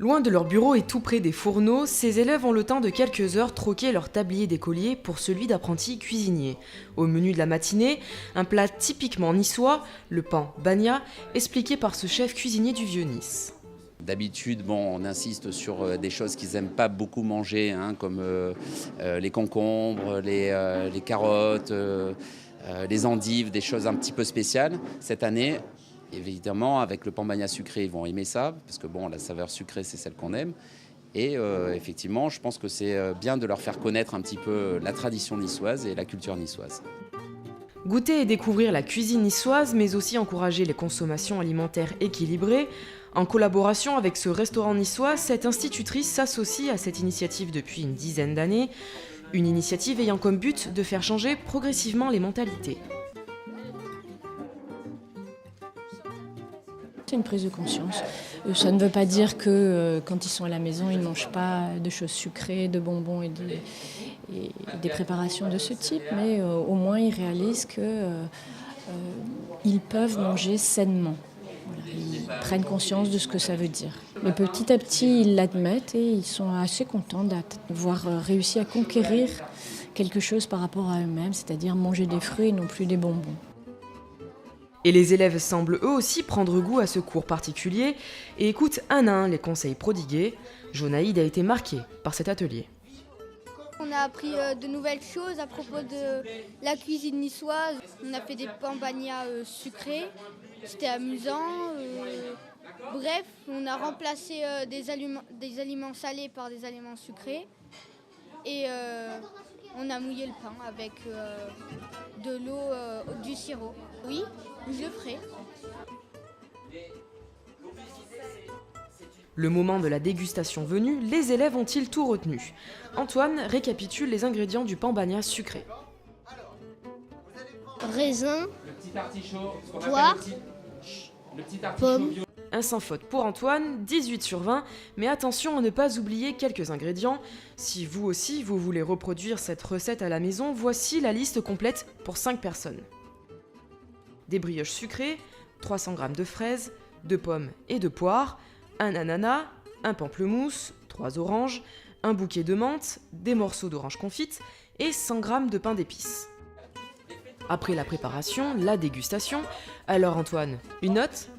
Loin de leur bureau et tout près des fourneaux, ces élèves ont le temps de quelques heures troquer leur tablier d'écolier pour celui d'apprenti cuisinier. Au menu de la matinée, un plat typiquement niçois, le pan bagna, expliqué par ce chef cuisinier du Vieux-Nice. D'habitude, on insiste sur des choses qu'ils n'aiment pas beaucoup manger, comme les concombres, les carottes, les endives, des choses un petit peu spéciales. Cette année, évidemment, avec le pan bagna sucré, ils vont aimer ça, parce que la saveur sucrée, c'est celle qu'on aime. Et effectivement, je pense que c'est bien de leur faire connaître un petit peu la tradition niçoise et la culture niçoise. Goûter et découvrir la cuisine niçoise, mais aussi encourager les consommations alimentaires équilibrées. En collaboration avec ce restaurant niçois, cette institutrice s'associe à cette initiative depuis une dizaine d'années. Une initiative ayant comme but de faire changer progressivement les mentalités. C'est une prise de conscience. Ça ne veut pas dire que quand ils sont à la maison, ils ne mangent pas de choses sucrées, de bonbons et des préparations de ce type, mais au moins ils réalisent qu'ils peuvent manger sainement. Voilà, ils prennent conscience de ce que ça veut dire. Mais petit à petit, ils l'admettent et ils sont assez contents d'avoir réussi à conquérir quelque chose par rapport à eux-mêmes, c'est-à-dire manger des fruits et non plus des bonbons. Et les élèves semblent eux aussi prendre goût à ce cours particulier et écoutent un à un les conseils prodigués. Jonaïde a été marquée par cet atelier. On a appris de nouvelles choses à propos de la cuisine niçoise. On a fait des pan bagna sucrés, c'était amusant. Bref, on a remplacé des aliments salés par des aliments sucrés. Et on a mouillé le pain avec de l'eau, du sirop. Oui, je le ferai. Le moment de la dégustation venu, les élèves ont-ils tout retenu? Antoine récapitule les ingrédients du pan bagna sucré. Raisin, poire, pomme. Un sans faute pour Antoine, 18 sur 20, mais attention à ne pas oublier quelques ingrédients. Si vous aussi vous voulez reproduire cette recette à la maison, voici la liste complète pour 5 personnes. Des brioches sucrées, 300 g de fraises, 2 pommes et 2 poires, un ananas, un pamplemousse, 3 oranges, un bouquet de menthe, des morceaux d'orange confite et 100 g de pain d'épices. Après la préparation, la dégustation. Alors Antoine, une note ?